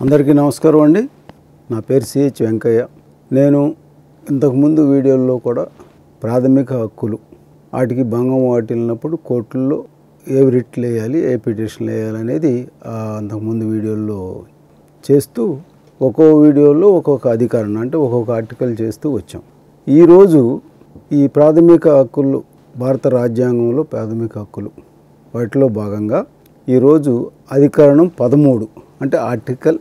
అందరికీ నమస్కారం అండి. నా పేరు సిహెచ్ వెంకయ్య. నేను ఇంతకుముందు వీడియోల్లో కూడా ప్రాథమిక హక్కులు వాటికి భంగం వాటిల్లినప్పుడు కోర్టుల్లో ఏ రిట్లు వేయాలి, ఏ పిటిషన్లు వేయాలి అనేది అంతకుముందు వీడియోల్లో చేస్తూ ఒక్కో వీడియోలో ఒక్కొక్క అధికారం అంటే ఒక్కొక్క ఆర్టికల్ చేస్తూ వచ్చాం. ఈరోజు ఈ ప్రాథమిక హక్కులు, భారత రాజ్యాంగంలో ప్రాథమిక హక్కులు వాటిలో భాగంగా ఈరోజు అధికరణం 13 అంటే ఆర్టికల్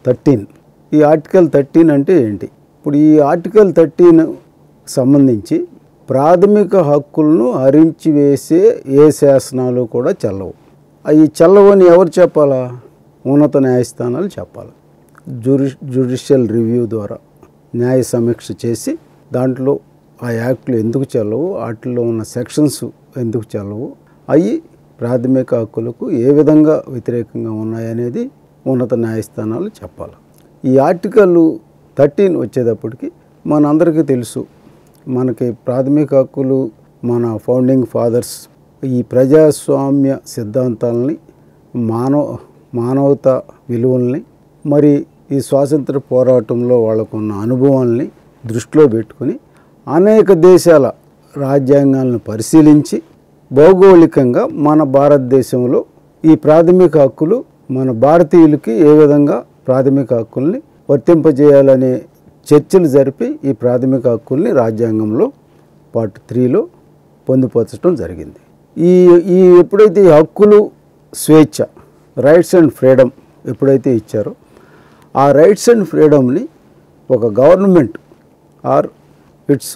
13. ఈ ఆర్టికల్ 13 అంటే ఏంటి? ఇప్పుడు ఈ ఆర్టికల్ 13 సంబంధించి ప్రాథమిక హక్కులను హరించి వేసే ఏ శాసనాలు కూడా చెల్లవు. అవి చెల్లవని ఎవరు చెప్పాలా? ఉన్నత న్యాయస్థానాలు చెప్పాలి. జ్యుడిషియల్ రివ్యూ ద్వారా న్యాయ సమీక్ష చేసి దాంట్లో ఆ యాక్ట్లు ఎందుకు చెల్లవు, వాటిలో ఉన్న సెక్షన్స్ ఎందుకు చెల్లవు, అవి ప్రాథమిక హక్కులకు ఏ విధంగా వ్యతిరేకంగా ఉన్నాయనేది ఉన్నత న్యాయస్థానాలు చెప్పాలి. ఈ ఆర్టికల్ 13 వచ్చేటప్పటికి మనందరికీ తెలుసు, మనకి ప్రాథమిక హక్కులు మన ఫౌండింగ్ ఫాదర్స్ ఈ ప్రజాస్వామ్య సిద్ధాంతాలని, మానవతా విలువల్ని, మరి ఈ స్వాతంత్ర పోరాటంలో వాళ్ళకున్న అనుభవాల్ని దృష్టిలో పెట్టుకుని అనేక దేశాల రాజ్యాంగాలను పరిశీలించి భౌగోళికంగా మన భారతదేశంలో ఈ ప్రాథమిక హక్కులు మన భారతీయులకి ఏ విధంగా ప్రాథమిక హక్కుల్ని వర్తింపజేయాలనే చర్చలు జరిపి ఈ ప్రాథమిక హక్కుల్ని రాజ్యాంగంలో పార్ట్ 3లో పొందుపరచడం జరిగింది. ఈ ఎప్పుడైతే ఈ హక్కులు, స్వేచ్ఛ, రైట్స్ అండ్ ఫ్రీడమ్ ఎప్పుడైతే ఇచ్చారో ఆ రైట్స్ అండ్ ఫ్రీడమ్ని ఒక గవర్నమెంట్ ఆర్ ఇట్స్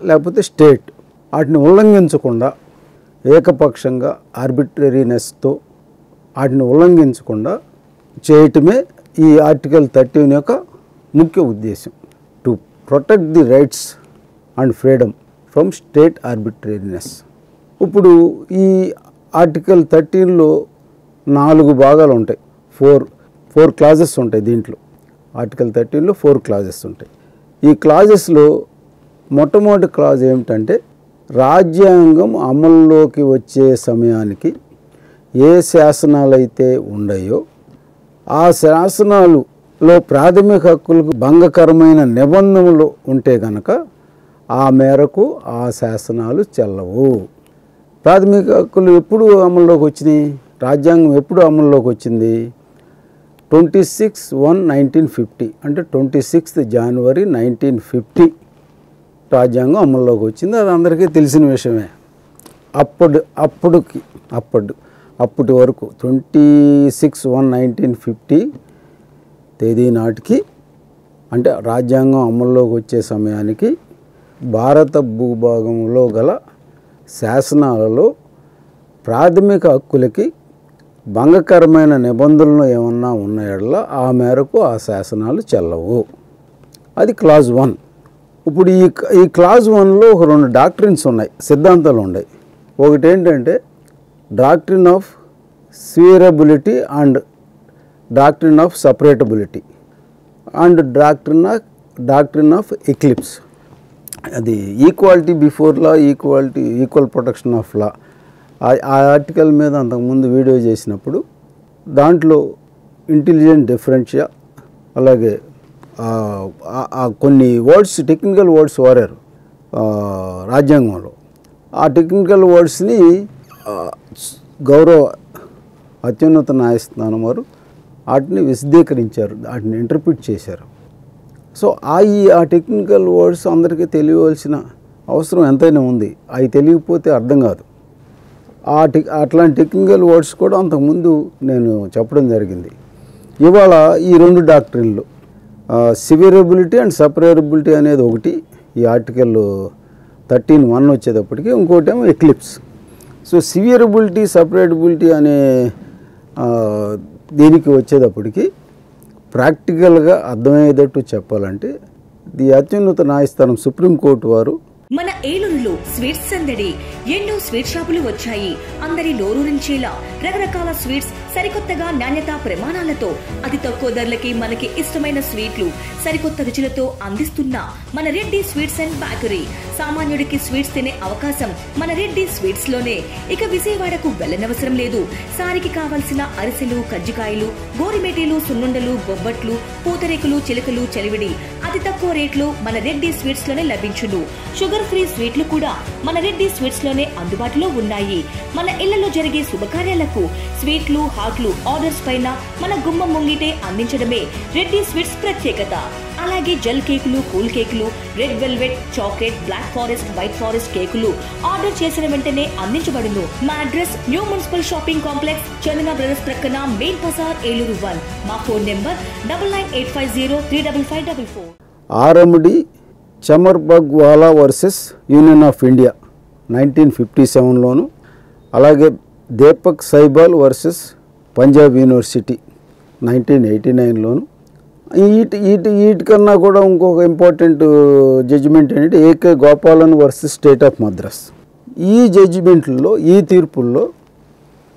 లేకపోతే స్టేట్ వాటిని ఉల్లంఘించకుండా ఏకపక్షంగా ఆర్బిట్రరీనెస్తో వాటిని ఉల్లంఘించకుండా చేయటమే ఈ ఆర్టికల్ 13 యొక్క ముఖ్య ఉద్దేశం. To protect the rights and freedom from state arbitrariness. ఇప్పుడు ఈ ఆర్టికల్ 13లో 4 భాగాలు ఉంటాయి. ఫోర్ క్లాజెస్ ఉంటాయి దీంట్లో. ఆర్టికల్ 13లో 4 క్లాజెస్ ఉంటాయి. ఈ క్లాజెస్లో మొట్టమొదటి క్లాజ్ ఏమిటంటే, రాజ్యాంగం అమల్లోకి వచ్చే సమయానికి ఏ శాసనాలు అయితే ఉన్నాయో ఆ శాసనాలలో ప్రాథమిక హక్కులకు భంగకరమైన నిబంధనలు ఉంటే కనుక ఆ మేరకు ఆ శాసనాలు చెల్లవు. ప్రాథమిక హక్కులు ఎప్పుడు అమల్లోకి వచ్చినాయి? రాజ్యాంగం ఎప్పుడు అమల్లోకి వచ్చింది? 26/1/1950 అంటే 26th January 1950 రాజ్యాంగం అమల్లోకి వచ్చింది. అది అందరికీ తెలిసిన విషయమే. అప్పటి వరకు 26/1/1950 తేదీ నాటికి అంటే రాజ్యాంగం అమల్లోకి వచ్చే సమయానికి భారత భూభాగంలో గల శాసనాలలో ప్రాథమిక హక్కులకి భంగకరమైన నిబంధనలు ఏమన్నా ఉన్నాయో ఆ మేరకు ఆ శాసనాలు చెల్లవు. అది క్లాజ్ 1. ఇప్పుడు ఈ క్లాజ్ 1లో ఒక 2 డాక్ట్రిన్స్ ఉన్నాయి, సిద్ధాంతాలు ఉన్నాయి. ఒకటి ఏంటంటే doctrine of severability and doctrine of separability and doctrine of eclipse. అది equality before law, equal protection of law. ఆ ఆర్టికల్ మీద అంతకుముందు వీడియో చేసినప్పుడు దాంట్లో ఇంటెలిజెంట్ డిఫరెన్షియా, అలాగే కొన్ని వర్డ్స్, టెక్నికల్ వర్డ్స్ వాడారు రాజ్యాంగంలో. ఆ టెక్నికల్ వర్డ్స్ని గౌరవ అత్యున్నత న్యాయస్థానం వారు వాటిని విశదీకరించారు, వాటిని ఇంటర్ప్రిట్ చేశారు. సో ఆ టెక్నికల్ వర్డ్స్ అందరికీ తెలియవలసిన అవసరం ఎంతైనా ఉంది. అవి తెలియకపోతే అర్థం కాదు. అట్లాంటి టెక్నికల్ వర్డ్స్ కూడా అంతకుముందు నేను చెప్పడం జరిగింది. ఇవాళ ఈ 2 డాక్ట్రిన్లు, సివియరబిలిటీ అండ్ సపరేటబిలిటీ అనేది ఒకటి ఈ ఆర్టికల్ 13(1) వచ్చేటప్పటికి, ఇంకోటి ఏమో ఎక్లిప్స్. సో సివియరబిలిటీ, సపరేటబిలిటీ అనే దీనికి వచ్చేటప్పటికి ప్రాక్టికల్గా అర్థమయ్యేటట్టు చెప్పాలంటే ది అత్యున్నత న్యాయస్థానం సుప్రీంకోర్టు వారు మన ఏలూరులో స్వీట్స్ సందడి. ఎన్నో స్వీట్ షాపులు వచ్చాయి. అందరి నోరూరించేలా రకరకాల స్వీట్స్ సరికొత్తగా నాణ్యత ప్రమాణాలతో అతి తక్కువ ధరలకి మనకి ఇష్టమైన స్వీట్లు సరికొత్త రుచులతో అందిస్తున్న మన రెడ్డి స్వీట్స్ అండ్ బేకరీ. సామాన్యుడికి స్వీట్స్ తినే అవకాశం మన రెడ్డి స్వీట్స్ లోనే. ఇక విజయవాడకు వెళ్లనవసరం లేదు. సారికి కావలసిన అరిసెలు, కజ్జికాయలు, గోరిమేటీలు, సున్నుండలు, బొబ్బట్లు, పూతరేకులు, చిలకలు, చలివిడి అతి తక్కువ రేట్లు మన రెడ్డి స్వీట్స్ లోనే లభించును. షుగర్ ఫ్రీ స్వీట్లు కూడా మన రెడ్డి స్వీట్స్ లోనే అందుబాటులో ఉన్నాయి. మన ఇళ్లలో జరిగే శుభకార్యాలకు స్వీట్లు, హాట్లు ఆర్డర్స్ పైన మన గుమ్మం ముంగిటే అందించడమే రెడ్డి స్వీట్స్ ప్రత్యేకత. అలాగే జెల్ కేకులు, కూల్ కేకులు, red velvet, chocolate, black forest, white forest కేకులు ఆర్డర్ చేసిన వెంటనే అందించబడును. మా address new municipal shopping complex, Chandana brothers ప్రక్కన, మెయిన్ బజార్, ఏలూరు 1. మా phone number 9985035544. RMD Chamarbaugwala versus union of India 1957లోను, అలాగే దీపక్ సైబాల్ వర్సెస్ పంజాబ్ యూనివర్సిటీ 1989లోను. వీటికన్నా కూడా ఇంకొక ఇంపార్టెంట్ జడ్జిమెంట్ ఏంటంటే AK Gopalan versus state of Madras. ఈ జడ్జిమెంట్లో, ఈ తీర్పుల్లో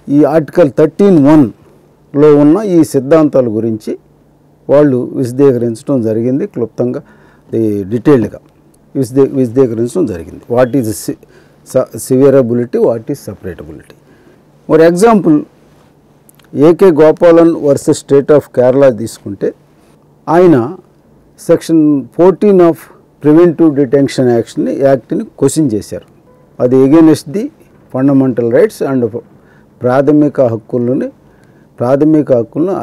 ఈ ఆర్టికల్ 13(1)లో ఉన్న ఈ సిద్ధాంతాల గురించి వాళ్ళు విశదీకరించడం జరిగింది. క్లుప్తంగా డీటెయిల్డ్గా విశదీకరించడం జరిగింది. What is severability, what is separability. For example, AK Gopalan versus state of Kerala తీసుకుంటే ఆయన సెక్షన్ 14 ఆఫ్ ప్రివెంటివ్ డిటెన్షన్ యాక్ట్ని క్వశ్చన్ చేశారు. అది against the fundamental rights and ప్రాథమిక హక్కులను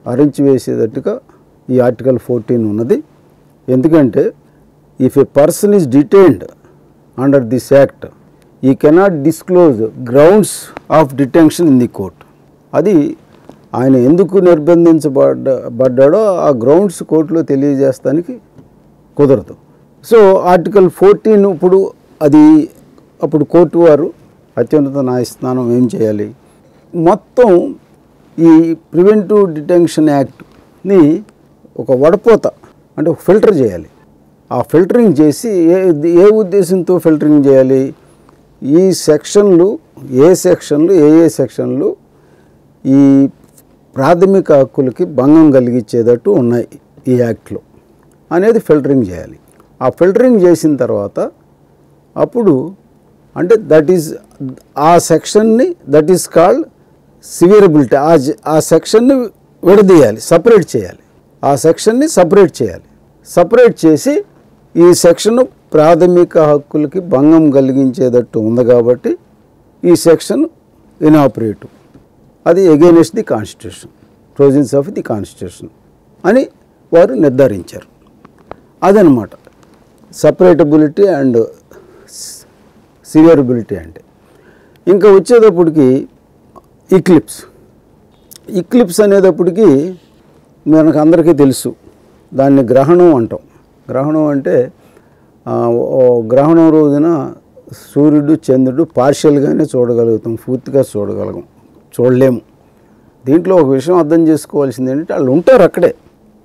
అరించివేసేటట్టుగా ఈ ఆర్టికల్ 14 ఉన్నది. ఎందుకంటే if a person is detained under this act ఈ cannot disclose grounds of detention in the court. అది ఆయన ఎందుకు నిర్బంధించబడ్డాడో ఆ గ్రౌండ్స్ కోర్టులో తెలియజేస్తానికి కుదరదు. సో ఆర్టికల్ 14 అప్పుడు కోర్టు వారు, అత్యున్నత న్యాయస్థానం ఏం చేయాలి, మొత్తం ఈ ప్రివెంటివ్ డిటెన్షన్ యాక్ట్ని ఒక వడపోత అంటే ఒక ఫిల్టర్ చేయాలి. ఆ ఫిల్టరింగ్ చేసి ఏ ఉద్దేశంతో ఫిల్టరింగ్ చేయాలి, ఈ సెక్షన్లు ఏ సెక్షన్లు ఈ ప్రాథమిక హక్కులకి భంగం కలిగించేటట్టు ఉన్నాయి ఈ యాక్ట్లో అనేది ఫిల్టరింగ్ చేయాలి. ఆ ఫిల్టరింగ్ చేసిన తర్వాత అప్పుడు అంటే ఆ సెక్షన్ని దట్ ఈస్ కాల్డ్ సివియరబిలిటీ. ఆ సెక్షన్ని విడదీయాలి, సపరేట్ చేయాలి. ఆ సెక్షన్ని సపరేట్ చేయాలి. సపరేట్ చేసి ఈ సెక్షన్ ప్రాథమిక హక్కులకి భంగం కలిగించేటట్టు ఉంది కాబట్టి ఈ సెక్షన్ ఇనాపరేటివ్, అది against the constitution, provisions of the constitution అని వారు నిర్ధారించారు. అదనమాట సపరేటబిలిటీ అండ్ సివియరబిలిటీ అంటే. ఇంకా వచ్చేటప్పటికి ఇక్లిప్స్ అనేటప్పటికి మనకు అందరికీ తెలుసు, దాన్ని గ్రహణం అంటాం. గ్రహణం అంటే గ్రహణం రోజున సూర్యుడు, చంద్రుడు పార్షియల్గానే చూడగలుగుతాం, పూర్తిగా చూడలేము. దీంట్లో ఒక విషయం అర్థం చేసుకోవాల్సింది ఏంటంటే వాళ్ళు ఉంటారు అక్కడే,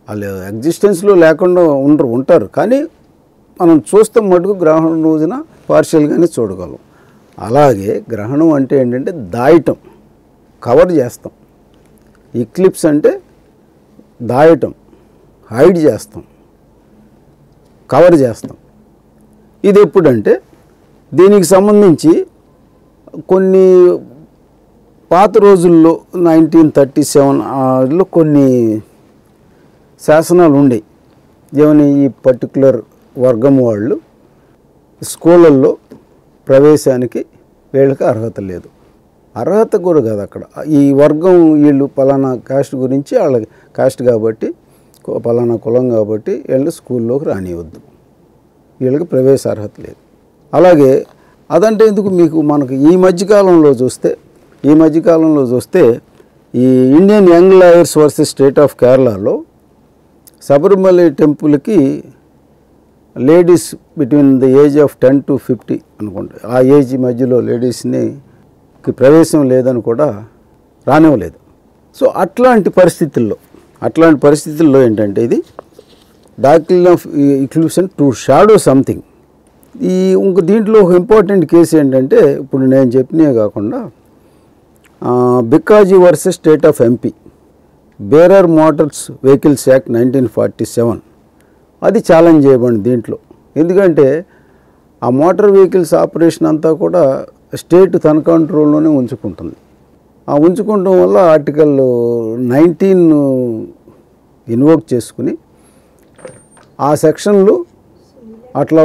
వాళ్ళు ఎగ్జిస్టెన్స్లో లేకుండా ఉంటారు, కానీ మనం చూస్తాం మటుకు గ్రహణం రోజున పార్షియల్గానే చూడగలం. అలాగే గ్రహణం అంటే ఏంటంటే దాయటం, కవర్ చేస్తాం. ఇక్లిప్స్ అంటే దాయటం, హైడ్ చేస్తాం, కవర్ చేస్తాం. ఇది ఎప్పుడంటే దీనికి సంబంధించి కొన్ని పాత రోజుల్లో 1937లో కొన్ని శాసనాలు ఉండేవి. ఏమని, ఈ పర్టికులర్ వర్గం వాళ్ళు స్కూళ్ళల్లో ప్రవేశానికి వీళ్ళకి అర్హత లేదు. అర్హత కూడా కాదు, అక్కడ ఈ వర్గం వీళ్ళు పలానా కాస్ట్ గురించి, వాళ్ళ కాస్ట్ కాబట్టి పలానా కులం కాబట్టి వీళ్ళు స్కూల్లోకి రానివద్దు, వీళ్ళకి ప్రవేశ అర్హత లేదు. అలాగే అదంటే ఎందుకు, మనకు ఈ మధ్యకాలంలో చూస్తే ఈ Indian young lawyers versus state of కేరళలో శబరిమల టెంపుల్కి ladies between the age of 10 to 50 అనుకుంటా, ఆ ఏజ్ మధ్యలో లేడీస్ని ప్రవేశం లేదని కూడా రానివ్వలేదు. సో అట్లాంటి పరిస్థితుల్లో ఏంటంటే ఇది doctrine of eclipse to shadow something, ఇంక దీంట్లో ఒక ఇంపార్టెంట్ కేసు ఏంటంటే ఇప్పుడు నేను చెప్పినవే కాకుండా Bikaji versus state of MP bearer Motors vehicles act 1947 అది ఛాలెంజ్ చేయబడింది దీంట్లో. ఎందుకంటే ఆ మోటార్ వెహికల్స్ ఆపరేషన్ అంతా కూడా స్టేట్ తన కంట్రోల్లోనే ఉంచుకుంటుంది. ఆ ఉంచుకోవడం వల్ల ఆర్టికల్ 19 ఇన్వోక్ చేసుకుని ఆ సెక్షన్లు అట్లా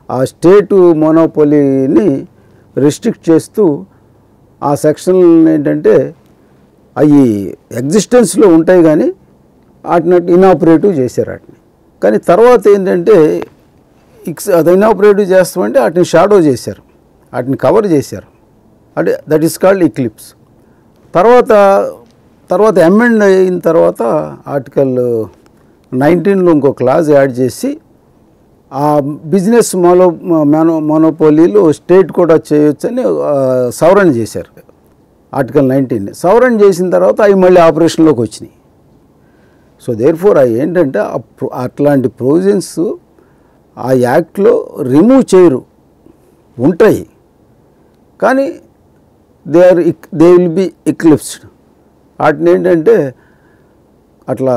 ఆ స్టేటు మోనోపోలీని రెస్ట్రిక్ట్ చేస్తూ ఆ సెక్షన్లు ఏంటంటే అవి ఎగ్జిస్టెన్స్లో ఉంటాయి కానీ వాటిని ఇనాపరేటివ్ చేశారు వాటిని. కానీ తర్వాత ఏంటంటే అది ఇనాపరేటివ్ చేస్తామంటే వాటిని షాడో చేశారు, వాటిని కవర్ చేశారు. అంటే దట్ ఈస్ కాల్డ్ ఎక్లిప్స్. తర్వాత అమెండ్ అయిన తర్వాత ఆర్టికల్ 19లో ఇంకో క్లాజ్ యాడ్ చేసి ఆ బిజినెస్ మోనోపోలీలు స్టేట్ కూడా చేయొచ్చని సవరణ చేశారు. ఆర్టికల్ 19 సవరణ చేసిన తర్వాత అవి మళ్ళీ ఆపరేషన్లోకి వచ్చినాయి. సో దేర్ఫోర్ అవి ఏంటంటే అట్లాంటి ప్రొవిజన్స్ ఆ యాక్ట్లో రిమూవ్ చేయరు, ఉంటాయి కానీ దే విల్ బి ఎక్లిప్స్డ్. వాటిని ఏంటంటే అట్లా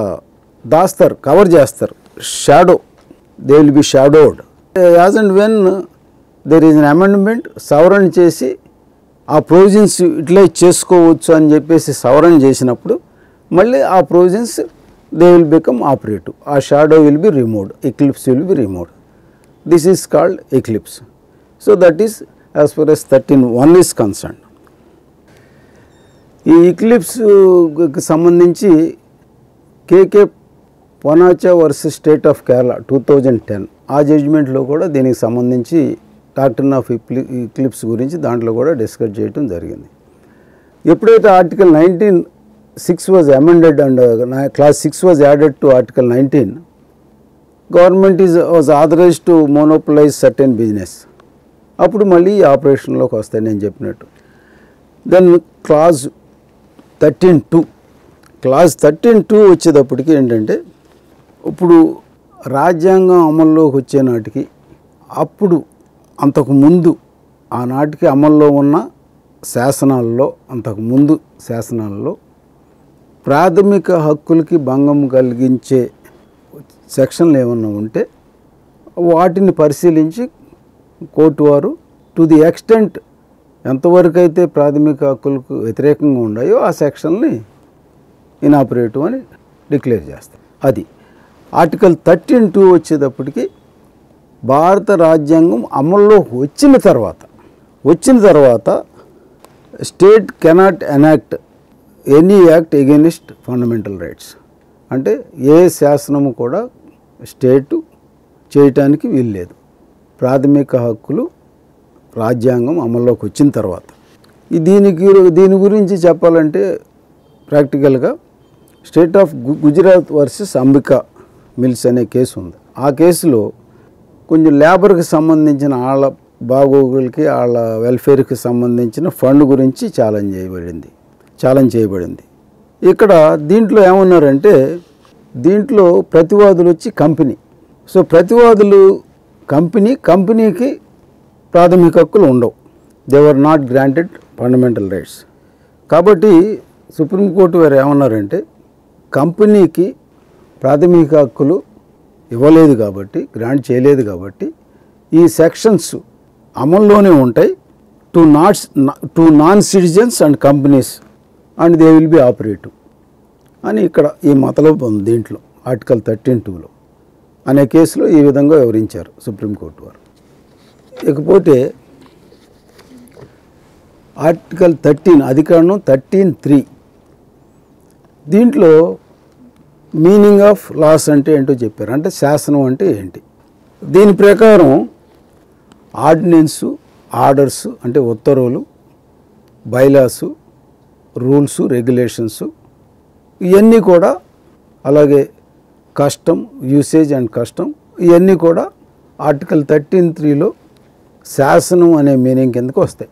దాస్తారు, కవర్ చేస్తారు, shadow, they will be shadowed. As and when there is an amendment సవరణ చేసి ఆ ప్రొవిజన్స్ యూటిలైజ్ చేసుకోవచ్చు అని చెప్పేసి సవరణ చేసినప్పుడు మళ్ళీ ఆ provisions they will become operative. ఆ shadow will be removed, eclipse will be removed. This is called eclipse. So that is as far as 13(1) is concern. ఈ ఎక్లిప్స్కి సంబంధించి KK Panacha versus state of Kerala 2010 ఆ జడ్జిమెంట్లో కూడా దీనికి సంబంధించి డాక్ట్రిన్ ఆఫ్ ఎక్లిప్స్ గురించి దాంట్లో కూడా డిస్కస్ చేయడం జరిగింది. ఎప్పుడైతే article 19(6) was amended and clause 6 was added to article 19, government was authorised to monopolise certain business. అప్పుడు మళ్ళీ ఆపరేషన్లోకి వస్తాయి నేను చెప్పినట్టు. దెన్ క్లాజ్ 13(2) వచ్చేటప్పటికి ఏంటంటే ఇప్పుడు రాజ్యాంగం అమల్లోకి వచ్చే నాటికి అప్పుడు అంతకుముందు ఆనాటికి అమల్లో ఉన్న శాసనాల్లో శాసనాల్లో ప్రాథమిక హక్కులకి భంగం కలిగించే సెక్షన్లు ఏమన్నా ఉంటే వాటిని పరిశీలించి కోర్టు వారు టు ది ఎక్స్టెంట్ ఎంతవరకు అయితే ప్రాథమిక హక్కులకు వ్యతిరేకంగా ఉన్నాయో ఆ సెక్షన్ని ఇనాపరేటివ్ అని డిక్లేర్ చేస్తారు. అది ఆర్టికల్ 13(2) వచ్చేటప్పటికి భారత రాజ్యాంగం అమల్లోకి వచ్చిన తర్వాత state cannot enact any act against fundamental rights. అంటే ఏ శాసనము కూడా స్టేటు చేయటానికి వీల్లేదు. ప్రాథమిక హక్కులు రాజ్యాంగం అమల్లోకి వచ్చిన తర్వాత దీని గురించి చెప్పాలంటే ప్రాక్టికల్గా state of Gujarat versus Ambika mills అనే కేసు ఉంది. ఆ కేసులో కొంచెం లేబర్కి సంబంధించిన వాళ్ళ బాగోగులకి వాళ్ళ వెల్ఫేర్కి సంబంధించిన ఫండ్ గురించి ఛాలెంజ్ చేయబడింది. ఇక్కడ దీంట్లో ఏమన్నారంటే దీంట్లో ప్రతివాదులు వచ్చి కంపెనీ. సో ప్రతివాదులు కంపెనీకి ప్రాథమిక హక్కులు ఉండవు. They were not granted fundamental rights. కాబట్టి సుప్రీంకోర్టు వారు ఏమన్నారంటే కంపెనీకి ప్రాథమిక హక్కులు ఇవ్వలేదు కాబట్టి, గ్రాంట్ చేయలేదు కాబట్టి ఈ సెక్షన్స్ అమల్లోనే ఉంటాయి to non citizens and companies and they will be operative అని ఇక్కడ ఈ మతలబు ఉంది దీంట్లో ఆర్టికల్ 13(2) అనే కేసులో ఈ విధంగా వివరించారు సుప్రీంకోర్టు వారు. ఇకపోతే ఆర్టికల్ 13 అధికరణం 13(3) దీంట్లో మీనింగ్ ఆఫ్ లాస్ అంటే ఏంటో చెప్పారు. అంటే శాసనం అంటే ఏంటి? దీని ప్రకారం ఆర్డినెన్సు, ఆర్డర్సు అంటే ఉత్తర్వులు, బైలాసు, రూల్స్, రెగ్యులేషన్స్ ఇవన్నీ కూడా, అలాగే కస్టమ్, యూసేజ్ అండ్ కస్టమ్ ఇవన్నీ కూడా ఆర్టికల్ 13(3)లో శాసనం అనే మీనింగ్ కిందకు వస్తాయి.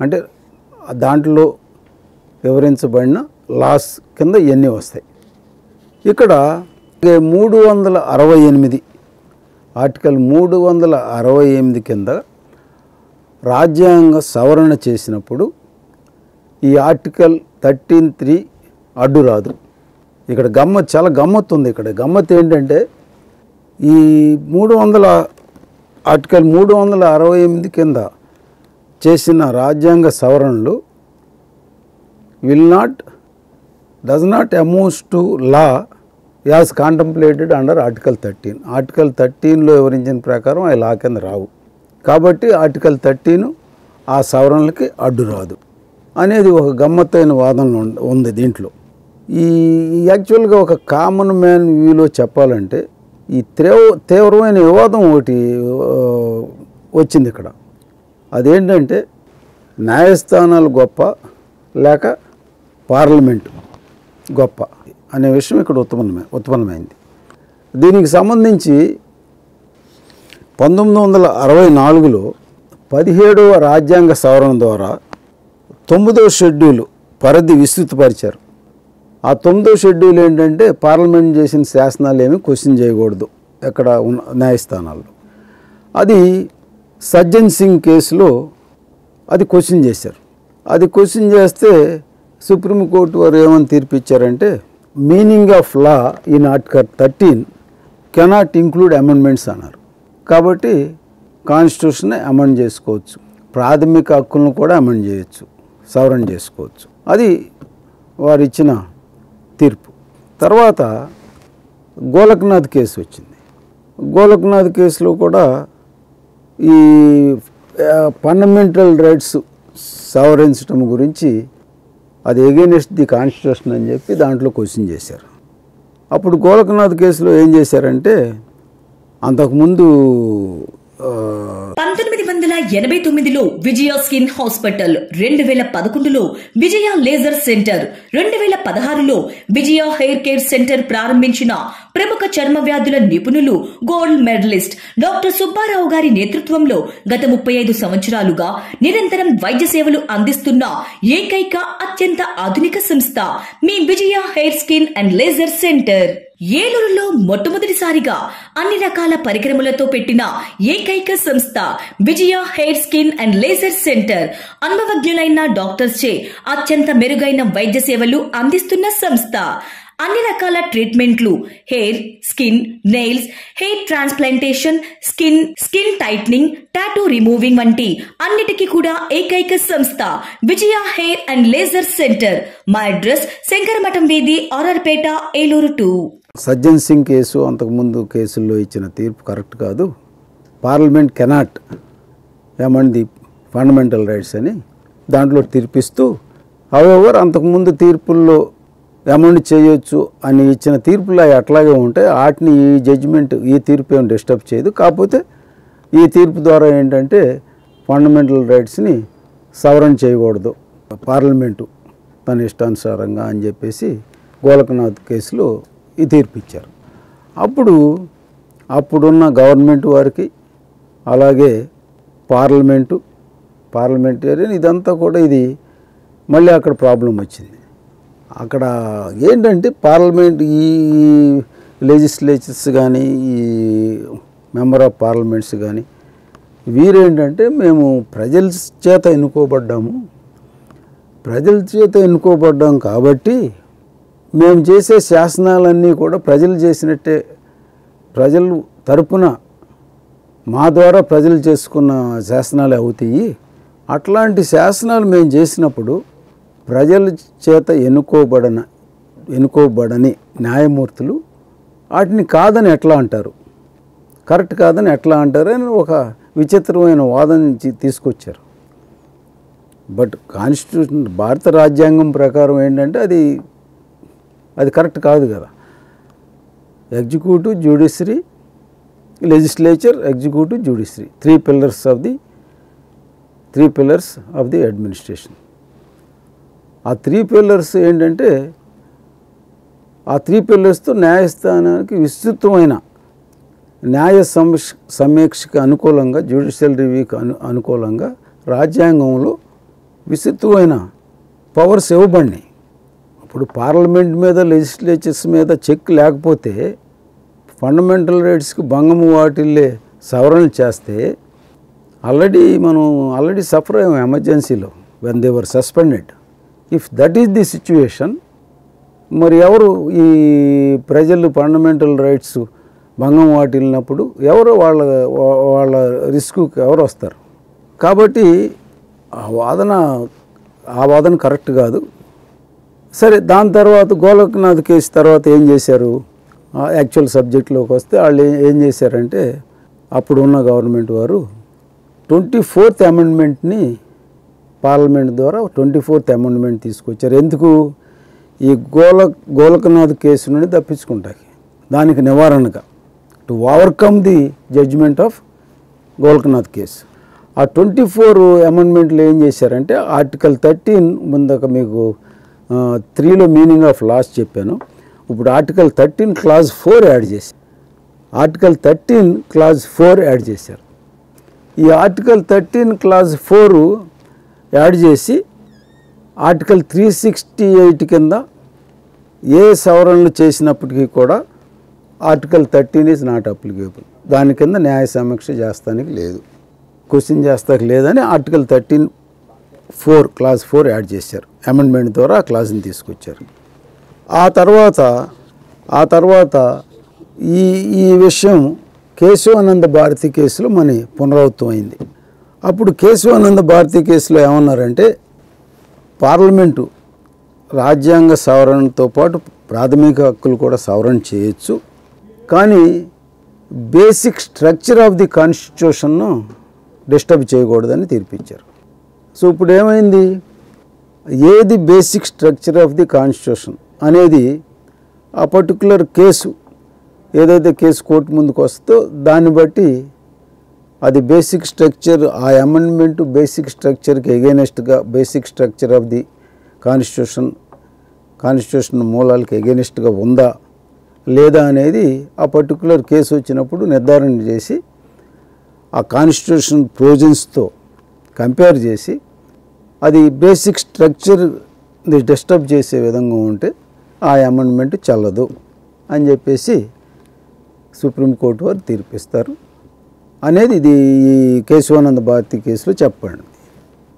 అంటే దాంట్లో వివరించబడిన లాస్ కింద ఇవన్నీ వస్తాయి. ఇక్కడ 368 ఆర్టికల్ 368 కింద రాజ్యాంగ సవరణ చేసినప్పుడు ఈ ఆర్టికల్ 13(3) అడ్డు రాదు. ఇక్కడ చాలా గమ్మత్తు ఉంది. ఇక్కడ గమ్మత్తు ఏంటంటే ఈ ఆర్టికల్ 368 కింద చేసిన రాజ్యాంగ సవరణలు does not amount to law as contemplated under article 13. Article 13లో వివరించిన ప్రకారం అవి లా కింద రావు. కాబట్టి ఆర్టికల్ 13 ఆ సవరణలకి అడ్డు రాదు అనేది ఒక గమ్మత్తైన వాదన ఉంది దీంట్లో. ఈ యాక్చువల్గా ఒక కామన్ మ్యాన్ వ్యూలో చెప్పాలంటే ఈ తీవ్రమైన వివాదం ఒకటి వచ్చింది ఇక్కడ. అదేంటంటే న్యాయస్థానాలు గొప్ప లేక పార్లమెంటు గొప్ప అనే విషయం ఇక్కడ ఉత్పన్నమైంది. దీనికి సంబంధించి 1964లో 17వ రాజ్యాంగ సవరణ ద్వారా 9వ షెడ్యూల్ పరిధి విస్తృతపరిచారు. ఆ 9వ షెడ్యూల్ ఏంటంటే పార్లమెంట్ చేసిన శాసనాలు ఏమీ క్వశ్చన్ చేయకూడదు ఎక్కడ ఉన్న న్యాయస్థానాల్లో. అది సజ్జన్ సింగ్ కేసులో అది క్వశ్చన్ చేశారు. అది క్వశ్చన్ చేస్తే సుప్రీంకోర్టు వారు ఏమని తీర్పు ఇచ్చారంటే meaning of law in article 13 cannot include amendments అన్నారు. కాబట్టి కాన్స్టిట్యూషన్ అమెండ్ చేసుకోవచ్చు, ప్రాథమిక హక్కులను కూడా అమెండ్ చేయొచ్చు, సవరణ చేసుకోవచ్చు. అది వారు ఇచ్చిన తీర్పు. తర్వాత గోలక్నాథ్ కేసు వచ్చింది. గోలక్నాథ్ కేసులో కూడా ఈ ఫండమెంటల్ రైట్స్ సవరించడం గురించి అది ఎగెయిన్స్ట్ ది కాన్స్టిట్యూషన్ అని చెప్పి దాంట్లో క్వశ్చన్ చేశారు. అప్పుడు గోలక్నాథ్ కేసులో ఏం చేశారంటే అంతకుముందు 1989లో విజయ స్కిన్ హాస్పిటల్, 2011లో విజయ లేజర్ సెంటర్, 2016లో విజయ హెయిర్ కేర్ సెంటర్ ప్రారంభించిన ప్రముఖ చర్మ వ్యాధుల నిపుణులు గోల్డ్ మెడలిస్ట్ డాక్టర్ సుబ్బారావు గారి నేతృత్వంలో గత 35 సంవత్సరాలుగా నిరంతరం వైద్య సేవలు అందిస్తున్న ఏకైక అత్యంత ఆధునిక సంస్థ మీ Vijaya hair skin and laser centre. ఏలూరులో మొట్టమొదటిసారిగా అన్ని రకాల పరికరములతో పెట్టిన ఏకైక సంస్థ Vijaya hair skin and laser centre. అనుభవజ్ఞులైన డాక్టర్స్ చే అత్యంత మెరుగైన వైద్య సేవలు అందిస్తున్న సంస్థ. అన్ని రకాల ట్రీట్మెంట్లు, hair, skin, nails, hair transplantation, skin tightening, tattoo removing వంటి అన్నిటికీ కూడా ఏకైక సంస్థ Vijaya hair and laser centre. మా అడ్రస్ శంకరమఠం వీధి, ఆర్ఆర్పేట, ఏలూరు 2. సజ్జన్ సింగ్ కేసు అంతకుముందు కేసుల్లో ఇచ్చిన తీర్పు కరెక్ట్ కాదు. Parliament cannot amend the fundamental rights అని దాంట్లో తీర్పిస్తూ, హౌఎవర్ అంతకుముందు తీర్పుల్లో అమెండ్ చేయొచ్చు అని ఇచ్చిన తీర్పులు అవి అట్లాగే ఉంటాయి. వాటిని ఈ జడ్జిమెంట్ ఈ తీర్పు ఏమి డిస్టర్బ్ చేయదు. కాకపోతే ఈ తీర్పు ద్వారా ఏంటంటే ఫండమెంటల్ రైట్స్ని సవరణ చేయకూడదు పార్లమెంటు తన ఇష్టానుసారంగా అని చెప్పేసి గోలక్నాథ్ కేసులో ఈ తీర్పు ఇచ్చారు. అప్పుడున్న గవర్నమెంట్ వారికి అలాగే పార్లమెంటేరియన్ ఇదంతా కూడా ఇది మళ్ళీ అక్కడ ప్రాబ్లం వచ్చింది. అక్కడ ఏంటంటే పార్లమెంట్ ఈ లెజిస్లేచర్స్ కానీ ఈ మెంబర్ ఆఫ్ పార్లమెంట్స్ కానీ వీరేంటంటే మేము ప్రజల చేత ఎన్నుకోబడ్డాం కాబట్టి మేము చేసే శాసనాలన్నీ కూడా ప్రజలు చేసినట్టే, ప్రజలు తరపున మా ద్వారా ప్రజలు చేసుకున్న శాసనాలు అవుతాయి. అట్లాంటి శాసనాలు మేము చేసినప్పుడు ప్రజల చేత ఎన్నుకోబడని న్యాయమూర్తులు వాటిని కాదని ఎట్లా అంటారు, కరెక్ట్ కాదని ఎట్లా అంటారు అని ఒక విచిత్రమైన వాదన తీసుకొచ్చారు. బట్ కాన్స్టిట్యూషన్ భారత రాజ్యాంగం ప్రకారం ఏంటంటే అది కరెక్ట్ కాదు కదా. Executive, judiciary, legislature, executive, judiciary, three pillars of the administration. ఆ 3 పిల్లర్స్ ఏంటంటే ఆ 3 పిల్లర్స్తో న్యాయస్థానానికి విస్తృతమైన న్యాయ సమీక్షకు అనుకూలంగా, జ్యుడిషియల్ రివ్యూకి అనుకూలంగా రాజ్యాంగంలో విస్తృతమైన పవర్స్ ఇవ్వబడినాయి. ఇప్పుడు పార్లమెంట్ మీద, లెజిస్లేచర్స్ మీద చెక్ లేకపోతే ఫండమెంటల్ రైట్స్కి భంగము వాటిల్లే సవరణ చేస్తే ఆల్రెడీ సఫర్ అయ్యాం ఎమర్జెన్సీలో when they were suspended. If that is the situation, మరి ఎవరు ఈ ప్రజలు ఫండమెంటల్ రైట్స్ భంగం వాటిల్లినప్పుడు ఎవరు వాళ్ళ రిస్క్కి ఎవరు వస్తారు? కాబట్టి ఆ వాదన కరెక్ట్ కాదు. సరే, దాని తర్వాత గోలక్నాథ్ కేసు తర్వాత ఏం చేశారు? యాక్చువల్ సబ్జెక్ట్లోకి వస్తే వాళ్ళు ఏం చేశారంటే, అప్పుడు ఉన్న గవర్నమెంట్ వారు 24th అమెండ్మెంట్ని పార్లమెంట్ ద్వారా 24th అమెండ్మెంట్ తీసుకొచ్చారు. ఎందుకు? ఈ గోలక్నాథ్ కేసు నుండి తప్పించుకుంటాకి, దానికి నివారణగా, to overcome the judgement of Golaknath case. ఆ 24 అమెండ్మెంట్లు ఏం చేశారంటే, ఆర్టికల్ 13 ముందుక మీకు 3లో మీనింగ్ ఆఫ్ లాస్ చెప్పాను. ఇప్పుడు ఆర్టికల్ 13 క్లాజ్ 4 యాడ్ చేశారు. ఆర్టికల్ 13 క్లాజ్ 4 యాడ్ చేశారు. ఈ ఆర్టికల్ 13 క్లాజ్ 4 యాడ్ చేసి ఆర్టికల్ 368 కింద ఏ సవరణలు చేసినప్పటికీ కూడా ఆర్టికల్ 13 ఈజ్ నాట్ అప్లికేబుల్. దాని కింద న్యాయ సమీక్ష చేస్తానికి లేదు, క్వశ్చన్ చేస్తానికి లేదని ఆర్టికల్ 13(4) క్లాజ్ 4 యాడ్ చేశారు. అమెండ్మెంట్ ద్వారా ఆ క్లాజ్ని తీసుకొచ్చారు. ఆ తర్వాత ఈ విషయం కేశవానంద భారతి కేసులో పునరావృతం అయింది. అప్పుడు కేశవానంద భారతి కేసులో ఏమన్నారంటే, పార్లమెంటు రాజ్యాంగ సవరణతో పాటు ప్రాథమిక హక్కులు కూడా సవరణ చేయొచ్చు, కానీ బేసిక్ స్ట్రక్చర్ ఆఫ్ ది కాన్స్టిట్యూషన్ను డిస్టర్బ్ చేయకూడదని తీర్పిచ్చారు. సో ఇప్పుడు ఏమైంది? ఏది basic structure of the constitution అనేది ఆ పర్టికులర్ కేసు, ఏదైతే కేసు కోర్టు ముందుకు వస్తుందో దాన్ని బట్టి అది బేసిక్ స్ట్రక్చర్, ఆ అమెండ్మెంట్ బేసిక్ స్ట్రక్చర్కి ఎగెనిస్ట్గా, basic structure of the constitution మూలాలకి ఎగెనిస్ట్గా ఉందా లేదా అనేది ఆ పర్టికులర్ కేసు వచ్చినప్పుడు నిర్ధారణ చేసి ఆ కాన్స్టిట్యూషన్ ప్రొవిజన్స్తో కంపేర్ చేసి అది బేసిక్ స్ట్రక్చర్ డిస్టర్బ్ చేసే విధంగా ఉంటే ఆ అమెండ్మెంట్ చెల్లదు అని చెప్పేసి సుప్రీంకోర్టు వారు తీర్పిస్తారు అనేది ఇది ఈ కేశవానంద భారతి కేసులో చెప్పండి.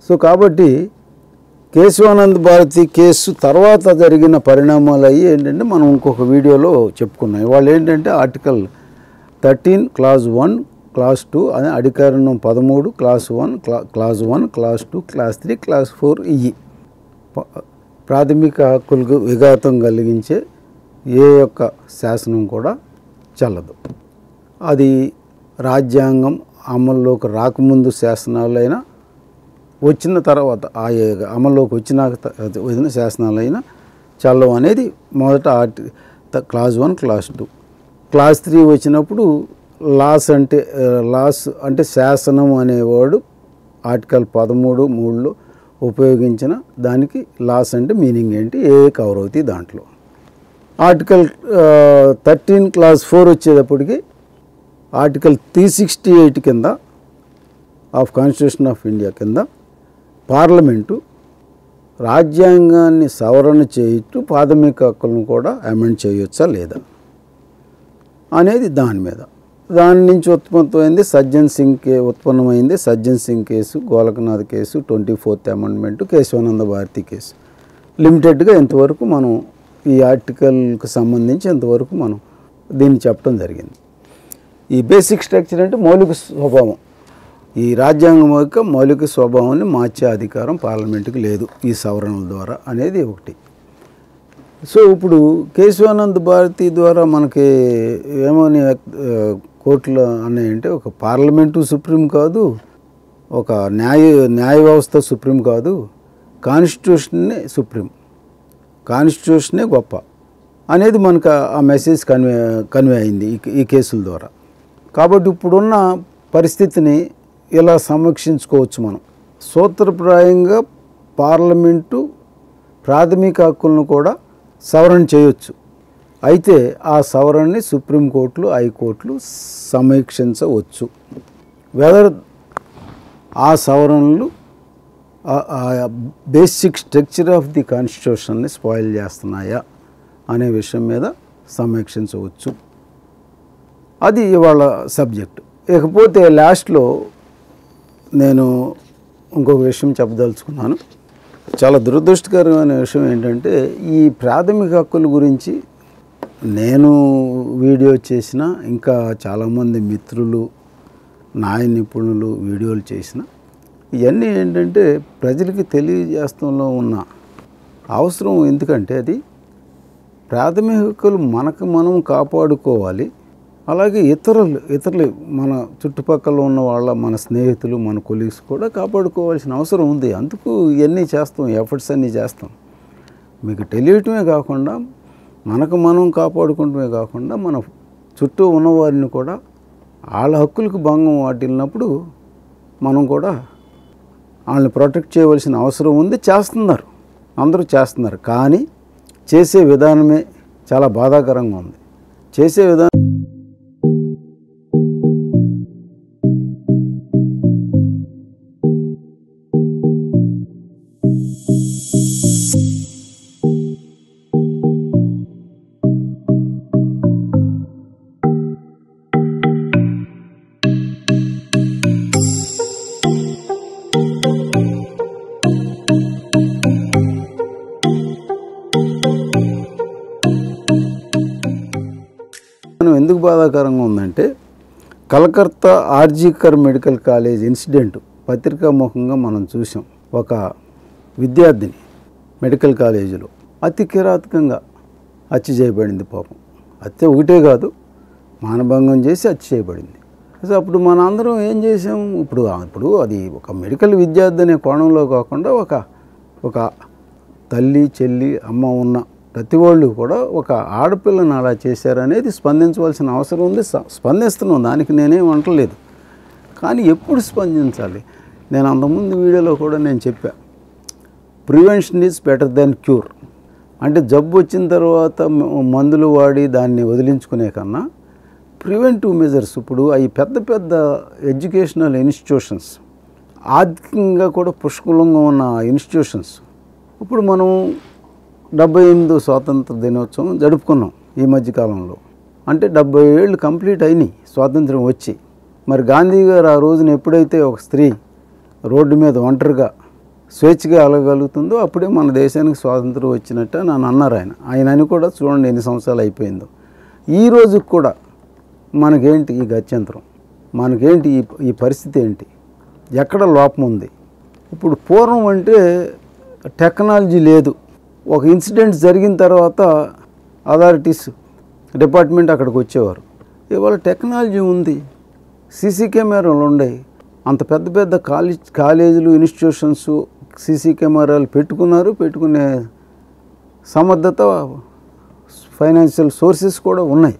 సో కాబట్టి కేశవానంద భారతి కేసు తర్వాత జరిగిన పరిణామాలు అయ్యి ఏంటంటే మనం ఇంకొక వీడియోలో చెప్పుకున్నాం. వాళ్ళు ఏంటంటే ఆర్టికల్ 13 క్లాజ్ 1 క్లాజ్ 2 అనే అధికరణం 13 క్లాజ్ 1 క్లాజ్ 2 క్లాజ్ 3 క్లాజ్ 4 ఇవి ప్రాథమిక హక్కులకు విఘాతం కలిగించే ఏ యొక్క శాసనం కూడా చెల్లదు. అది రాజ్యాంగం అమల్లోకి రాకముందు శాసనాలైనా వచ్చిన తర్వాత అమల్లోకి వచ్చిన శాసనాలైనా చల్లవు అనేది మొదట క్లాజ్ 1 క్లాజ్ 2. క్లాజ్ 3 వచ్చినప్పుడు లాస్ అంటే శాసనం అనేవాడు ఆర్టికల్ 13(3)లో ఉపయోగించిన దానికి లాస్ అంటే మీనింగ్ ఏంటి, ఏ కవర్ అవుతాయి దాంట్లో. ఆర్టికల్ 13 క్లాజ్ 4 వచ్చేటప్పటికి ఆర్టికల్ 368 కింద ఆఫ్ కాన్స్టిట్యూషన్ ఆఫ్ ఇండియా కింద పార్లమెంటు రాజ్యాంగాన్ని సవరణ చేయొచ్చు, ప్రాథమిక హక్కులను కూడా అమెండ్ చేయొచ్చా లేదా అనేది దాని నుంచి ఉత్పన్నమైంది Sajjan Singh case, Golaknath case, 24th amendment, Keshavananda Bharati case. లిమిటెడ్గా ఇంతవరకు మనం ఈ ఆర్టికల్కి సంబంధించి ఇంతవరకు మనం దీన్ని చెప్పడం జరిగింది. ఈ బేసిక్ స్ట్రక్చర్ అంటే మౌలిక స్వభావం, ఈ రాజ్యాంగం యొక్క మౌలిక స్వభావాన్ని మార్చే అధికారం పార్లమెంటుకి లేదు ఈ సవరణల ద్వారా అనేది ఒకటి. సో ఇప్పుడు కేశవానంద భారతి ద్వారా మనకి ఏమని కోర్టులో అన్నాయంటే, ఒక పార్లమెంటు సుప్రీం కాదు, ఒక న్యాయ వ్యవస్థ సుప్రీం కాదు, కాన్స్టిట్యూషన్నే సుప్రీం, కాన్స్టిట్యూషనే గొప్ప అనేది మనకు ఆ మెసేజ్ కన్వే అయింది ఈ కేసుల ద్వారా. కాబట్టి ఇప్పుడున్న పరిస్థితిని ఇలా సమీక్షించుకోవచ్చు మనం. సూత్రప్రాయంగా పార్లమెంటు ప్రాథమిక హక్కులను కూడా సవరణ చేయొచ్చు, అయితే ఆ సవరణని సుప్రీంకోర్టులు, హైకోర్టులు సమీక్షించవచ్చు. వెదర్ ఆ సవరణలు బేసిక్ స్ట్రక్చర్ ఆఫ్ ది కాన్స్టిట్యూషన్ని స్పాయిల్ చేస్తున్నాయా అనే విషయం మీద సమీక్షించవచ్చు. అది ఇవాళ సబ్జెక్ట్. ఇకపోతే లాస్ట్లో నేను ఇంకొక విషయం చెప్పదలుచుకున్నాను. చాలా దురదృష్టకరమైన విషయం ఏంటంటే, ఈ ప్రాథమిక హక్కుల గురించి నేను వీడియో చేసిన, ఇంకా చాలామంది మిత్రులు, న్యాయ నిపుణులు వీడియోలు చేసిన, ఇవన్నీ ఏంటంటే ప్రజలకి తెలియజేస్తంలో ఉన్న అవసరం. ఎందుకంటే అది ప్రాథమిక హక్కులు మనకు మనం కాపాడుకోవాలి. అలాగే ఇతరులు మన చుట్టుపక్కల ఉన్న వాళ్ళ, మన స్నేహితులు, మన కొలీగ్స్ కూడా కాపాడుకోవాల్సిన అవసరం ఉంది. అందుకు ఇవన్నీ చేస్తాం, ఎఫర్ట్స్ అన్నీ చేస్తాం. మీకు తెలియటమే కాకుండా, మనకు మనం కాపాడుకోవటమే కాకుండా, మన చుట్టూ ఉన్నవారిని కూడా వాళ్ళ హక్కులకు భంగం వాటిల్లినప్పుడు మనం కూడా వాళ్ళని ప్రొటెక్ట్ చేయవలసిన అవసరం ఉంది. చేస్తున్నారు, అందరూ చేస్తున్నారు. కానీ చేసే విధానమే చాలా బాధాకరంగా ఉంది. చేసే విధానం ఎందుకు బాధాకరంగా ఉందంటే, Calcutta RG Kar medical college incident పత్రికాముఖంగా మనం చూసాం. ఒక విద్యార్థిని మెడికల్ కాలేజీలో అతి కిరాతకంగా హత్య చేయబడింది. పాపం హత్య ఒకటే కాదు, మానభంగం చేసి హత్య చేయబడింది. అసలు అప్పుడు మన అందరం ఏం చేసాం? ఇప్పుడు అది ఒక మెడికల్ విద్యార్థి అనే కోణంలో కాకుండా, ఒక తల్లి, చెల్లి, అమ్మ ఉన్న ప్రతి వాళ్ళు కూడా ఒక ఆడపిల్లని అలా చేశారనేది స్పందించవలసిన అవసరం ఉంది. స్పందిస్తున్నాం, దానికి నేనేం అంటలేదు. కానీ ఎప్పుడు స్పందించాలి? నేను అంతకుముందు వీడియోలో కూడా నేను చెప్పా, prevention is better than cure. అంటే జబ్బు వచ్చిన తర్వాత మందులు వాడి దాన్ని వదిలించుకునే కన్నా ప్రివెంటివ్ మెజర్స్, ఇప్పుడు అవి పెద్ద ఎడ్యుకేషనల్ ఇన్స్టిట్యూషన్స్, ఆర్థికంగా కూడా పుష్కలంగా ఉన్న ఇన్స్టిట్యూషన్స్, ఇప్పుడు మనం 78వ స్వాతంత్ర దినోత్సవం జరుపుకున్నాం ఈ మధ్యకాలంలో. అంటే 70 ఏళ్ళు కంప్లీట్ అయినాయి స్వాతంత్రం వచ్చి. మరి గాంధీ గారు ఆ రోజున ఎప్పుడైతే ఒక స్త్రీ రోడ్డు మీద ఒంటరిగా స్వేచ్ఛగా వెళ్ళగలుగుతుందో అప్పుడే మన దేశానికి స్వాతంత్రం వచ్చినట్టు నన్ను అన్నారు ఆయన అని కూడా చూడండి ఎన్ని సంవత్సరాలు అయిపోయిందో. ఈ రోజుకి కూడా మనకేంటి ఈ గత్యంతరం? మనకేంటి ఈ పరిస్థితి ఏంటి? ఎక్కడ లోపం ఉంది? ఇప్పుడు పూర్వం అంటే టెక్నాలజీ లేదు. ఒక ఇన్సిడెంట్ జరిగిన తర్వాత అథారిటీస్ డిపార్ట్మెంట్ అక్కడికి వచ్చేవారు. ఇవాళ టెక్నాలజీ ఉంది, సీసీ కెమెరాలు ఉన్నాయి. అంత పెద్ద కాలేజీలు, ఇన్స్టిట్యూషన్స్ సీసీ కెమెరాలు పెట్టుకునే సమర్థత, ఫైనాన్షియల్ సోర్సెస్ కూడా ఉన్నాయి.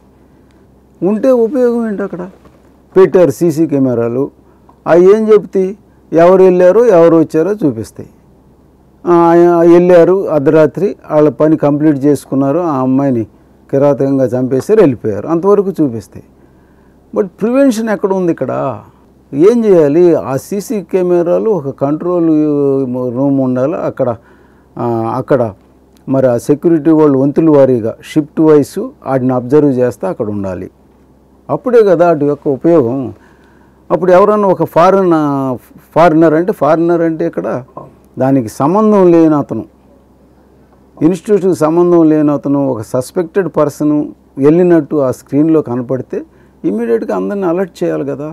ఉంటే ఉపయోగం ఏంటి? అక్కడ పెట్టారు సీసీ కెమెరాలు. అవి ఏం చెప్తాయి? ఎవరు వెళ్ళారో ఎవరు వచ్చారో చూపిస్తాయి. వెళ్ళారు అర్ధరాత్రి, వాళ్ళ పని కంప్లీట్ చేసుకున్నారు, ఆ అమ్మాయిని కిరాతకంగా చంపేశారు, వెళ్ళిపోయారు, అంతవరకు చూపిస్తాయి. బట్ ప్రివెన్షన్ ఎక్కడ ఉంది? ఇక్కడ ఏం చేయాలి? ఆ సీసీ కెమెరాలు ఒక కంట్రోల్ రూమ్ ఉండాలి. అక్కడ మరి ఆ సెక్యూరిటీ వాళ్ళు వంతుల వారీగా షిఫ్ట్ వైస్ వాటిని అబ్జర్వ్ చేస్తే అక్కడ ఉండాలి. అప్పుడే కదా వాటి యొక్క ఉపయోగం. అప్పుడు ఎవరన్నా ఒక ఫారినర్ అంటే ఇక్కడ దానికి సంబంధం లేని అతను, ఇన్స్టిట్యూట్కి సంబంధం లేని అతను, ఒక సస్పెక్టెడ్ పర్సన్ వెళ్ళినట్టు ఆ స్క్రీన్లో కనపడితే ఇమ్మీడియట్గా అందరిని అలర్ట్ చేయాలి కదా.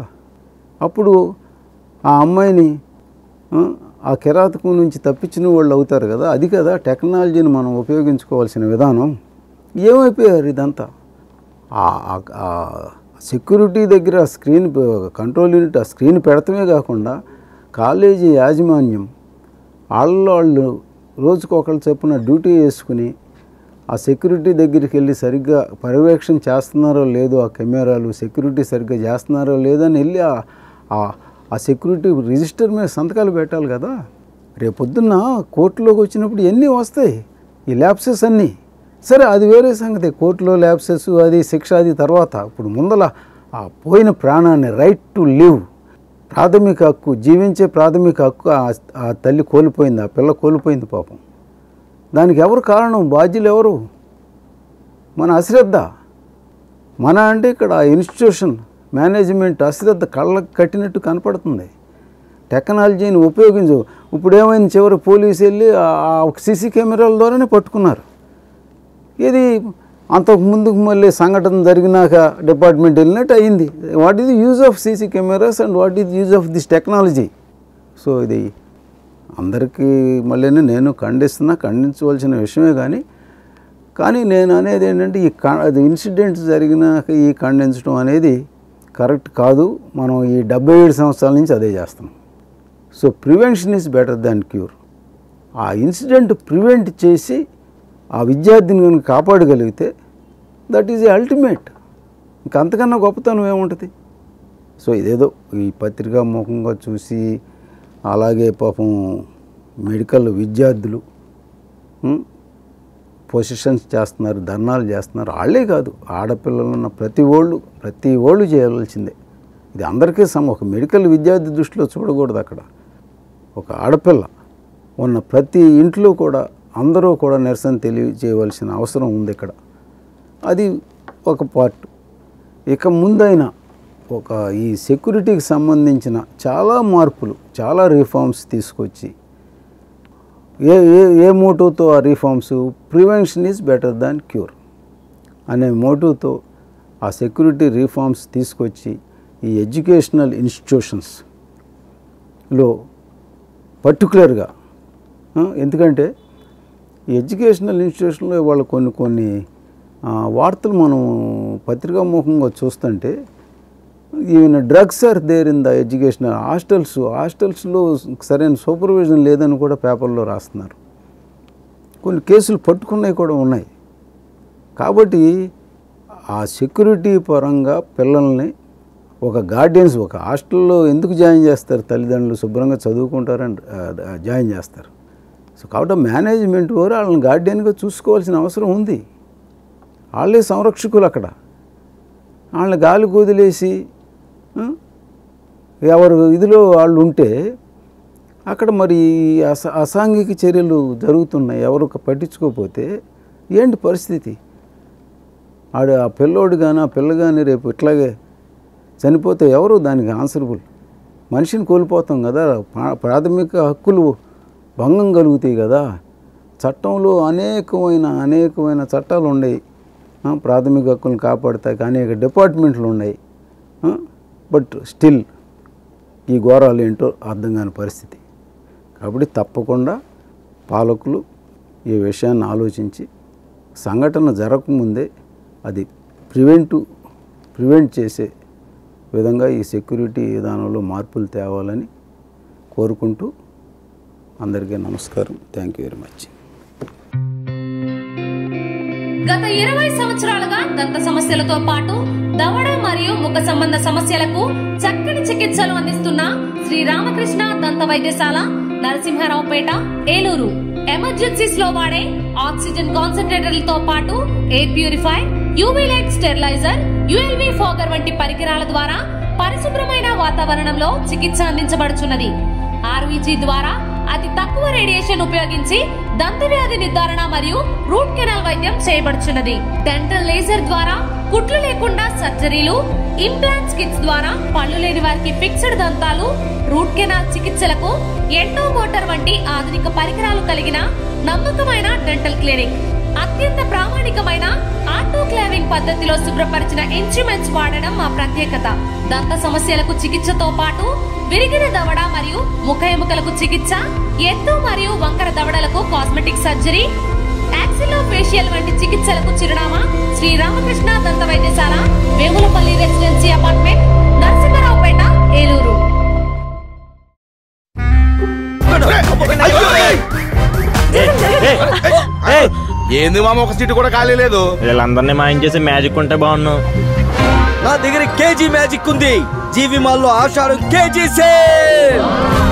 అప్పుడు ఆ అమ్మాయిని ఆ కిరాతకం నుంచి తప్పించిన వాళ్ళు అవుతారు కదా. అది కదా టెక్నాలజీని మనం ఉపయోగించుకోవాల్సిన విధానం. ఏమైపోయారు ఇదంతా? సెక్యూరిటీ దగ్గర స్క్రీన్, కంట్రోల్ యూనిట్ ఆ స్క్రీన్ పెడతమే కాకుండా కాలేజీ యాజమాన్యం వాళ్ళు రోజుకొకళ్ళు చొప్పున డ్యూటీ వేసుకుని ఆ సెక్యూరిటీ దగ్గరికి వెళ్ళి సరిగ్గా పర్యవేక్షణ చేస్తున్నారో లేదో, ఆ కెమెరాలు సెక్యూరిటీ సరిగ్గా చేస్తున్నారో లేదో అని వెళ్ళి ఆ సెక్యూరిటీ రిజిస్టర్ మీద సంతకాలు పెట్టాలి కదా. రేపొద్దున్న కోర్టులోకి వచ్చినప్పుడు ఎన్ని వస్తాయి ఈ ల్యాప్సెస్ అన్నీ? సరే, అది వేరే సంగతి. కోర్టులో ల్యాప్సెస్, అది శిక్ష, అది తర్వాత. ఇప్పుడు ముందల ఆ పోయిన ప్రాణాన్ని, రైట్ టు లివ్, ప్రాథమిక హక్కు, జీవించే ప్రాథమిక హక్కు ఆ తల్లి కోల్పోయింది, ఆ పిల్ల కోల్పోయింది పాపం. దానికి ఎవరు కారణం? బాధ్యులు ఎవరు? మన అశ్రద్ధ. మన అంటే ఇక్కడ ఇన్స్టిట్యూషన్ మేనేజ్మెంట్ అశ్రద్ధ కళ్ళకు కట్టినట్టు కనపడుతుంది. టెక్నాలజీని ఉపయోగించు. ఇప్పుడు ఏమైంది, చివరి పోలీసు వెళ్ళి సీసీ కెమెరాల ద్వారానే పట్టుకున్నారు. ఇది అంతకు ముందుకు మళ్ళీ సంఘటన జరిగినాక డిపార్ట్మెంట్ వెళ్ళినట్టు అయింది. What is the use of CC cameras and what is use of this technology? So ఇది అందరికీ మళ్ళీ నేను ఖండించవలసిన విషయమే. కానీ నేను అనేది ఏంటంటే అది ఇన్సిడెంట్ జరిగినాక ఈ ఖండించడం అనేది కరెక్ట్ కాదు. మనం ఈ 77 సంవత్సరాల నుంచి అదే చేస్తున్నాం. So prevention is better than cure. ఆ ఇన్సిడెంట్ ప్రివెంట్ చేసి ఆ విద్యార్థిని కనుక కాపాడగలిగితే దట్ ఈజ్ ఏ అల్టిమేట్. ఇంకంతకన్నా గొప్పతనం ఏముంటుంది? సో ఇదేదో ఈ పత్రికా ముఖంగా చూసి అలాగే పాపం మెడికల్ విద్యార్థులు పొజిషన్స్ చేస్తున్నారు, ధర్నాలు చేస్తున్నారు. వాళ్ళే కాదు, ఆడపిల్లలు ఉన్న ప్రతి ఓళ్ళు చేయవలసిందే. ఇది అందరికీ ఒక మెడికల్ విద్యార్థి దృష్టిలో చూడకూడదు. అక్కడ ఒక ఆడపిల్ల ఉన్న ప్రతి ఇంట్లో కూడా అందరూ కూడా నిరసన తెలియజేయవలసిన అవసరం ఉంది ఇక్కడ. అది ఒక పార్ట్. ఇక ముందైనా ఈ సెక్యూరిటీకి సంబంధించిన చాలా మార్పులు, చాలా రిఫార్మ్స్ తీసుకొచ్చి ఏ మోటివ్తో ఆ reforms prevention is better than cure అనే మోటివ్తో ఆ సెక్యూరిటీ రిఫార్మ్స్ తీసుకొచ్చి ఈ ఎడ్యుకేషనల్ ఇన్స్టిట్యూషన్స్లో పర్టికులర్గా, ఎందుకంటే ఈ ఎడ్యుకేషనల్ ఇన్స్టిట్యూషన్లో ఇవాళ కొన్ని వార్తలు మనం పత్రికాముఖంగా చూస్తుంటే even drugs are there in the educational హాస్టల్స్లో సరైన సూపర్విజన్ లేదని కూడా పేపర్లో రాస్తున్నారు. కొన్ని కేసులు పట్టుకున్నవి కూడా ఉన్నాయి. కాబట్టి ఆ సెక్యూరిటీ పరంగా పిల్లల్ని ఒక గార్డియన్స్ ఒక హాస్టల్లో ఎందుకు జాయిన్ చేస్తారు? తల్లిదండ్రులు శుభ్రంగా చదువుకుంటారని జాయిన్ చేస్తారు. సో కాబట్టి మేనేజ్మెంట్ వారు వాళ్ళని గార్డియన్గా చూసుకోవాల్సిన అవసరం ఉంది. వాళ్ళే సంరక్షకులు. అక్కడ వాళ్ళని గాలి వదిలేసి ఎవరు ఇదిలో వాళ్ళు ఉంటే అక్కడ మరి అసాంఘిక చర్యలు జరుగుతున్నాయి. ఎవరు పట్టించుకోకపోతే ఏంటి పరిస్థితి? ఆ పిల్లోడు కానీ ఆ పిల్ల కానీ రేపు ఇట్లాగే చనిపోతే ఎవరు దానికి ఆన్సరబుల్? మనిషిని కోల్పోతాం కదా, ప్రాథమిక హక్కులు భంగం కలుగుతాయి కదా. చట్టంలో అనేకమైన చట్టాలు ఉన్నాయి, ప్రాథమిక హక్కులను కాపాడతాయి, అనేక డిపార్ట్మెంట్లు ఉన్నాయి. బట్ స్టిల్ ఈ ఘోరాలు ఏంటో అర్థం కాని పరిస్థితి. కాబట్టి తప్పకుండా పాలకులు ఈ విషయాన్ని ఆలోచించి సంఘటన జరగకముందే అది ప్రివెంట్ చేసే విధంగా ఈ సెక్యూరిటీ విధానంలో మార్పులు తేవాలని కోరుకుంటూ అందరికీ నమస్కారం. Thank you very much. గత 20 సంవత్సరాలుగా దంత సమస్యలతో పాటు దవడ మరియు ముఖ సంబంధ సమస్యలకు చక్కని చికిత్సలు అందిస్తున్న శ్రీ రామకృష్ణ దంత వైద్యశాల, నరసింహారావుపేట, ఏలూరు. ఎమర్జెన్సీస్ లో వాడే ఆక్సిజన్ కాన్సంట్రేటర్లతో పాటు air purify, UV light steriliser, ULV fogger వంటి పరికరాల ద్వారా పరిశుభ్రమైన వాతావరణంలో చికిత్స అందించబడుచున్నది. ఆర్వీజీ ద్వారా అతి తక్కువ రేడియేషన్ ఉపయోగించి దంత వ్యాధి నిర్ధారణ మరియు రూట్ కెనాల్ వైద్యం చేయబడుచున్నది. డెంటల్ లేజర్ ద్వారా కుట్లు లేకుండా సర్జరీలు, ఇంప్లాంట్స్ కిట్స్ ద్వారా పళ్ళు లేని వారికి ఫిక్స్డ్ దంతాలు, రూట్ కెనాల్ చికిత్సలకు ఎండో మోటార్ వంటి ఆధునిక పరికరాలు కలిగిన నమ్మకమైన డెంటల్ క్లినిక్. అత్యంత ప్రామాణికమైన ఆటోక్లావింగ్ పద్ధతిలో శుభ్రపరిచిన ఇన్స్ట్రుమెంట్స్ వాడడం మా ప్రత్యేకత. దంత సమస్యలకు చికిత్సతో పాటు విరిగిన దవడ మరియు ముఖ ఎముకలకు చికిత్స, ఎత్తు మరియు వంకర దవడలకు కాస్మెటిక్ సర్జరీ, యాక్సిలోఫేషియల్ వంటి చికిత్సలకు చిరునామా శ్రీ రామకృష్ణ దంత వైద్యశాల, వేములపల్లి రెసిడెన్సీ అపార్ట్మెంట్, నరసింహారావుపేట, ఏలూరు. ఏంది మామ, ఒక సీటు కూడా ఖాళీ లేదు. వీళ్ళందరినీ మాయం చేసే మ్యాజిక్ ఉంటే బాగున్నావు. నా దగ్గర కేజీ మ్యాజిక్ ఉంది. జీవి మాల్లో ఆషాఢం కేజీ సేల్.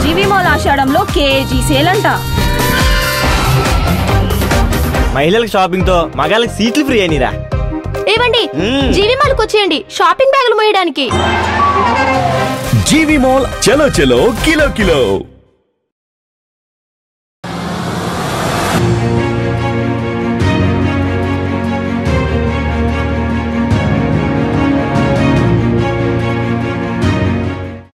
జీవి మాల్ ఆషాఢంలో కేజీ సేల్ అంట. మహిళలకు షాపింగ్ తో మగాళ్ళకి సీట్లు ఫ్రీ అయినరా. ఏవండి, జీవి మాల్కి వచ్చేయండి షాపింగ్ బ్యాగులు మోయడానికి. జీవి మాల్ చలో చలో కిలో కిలో.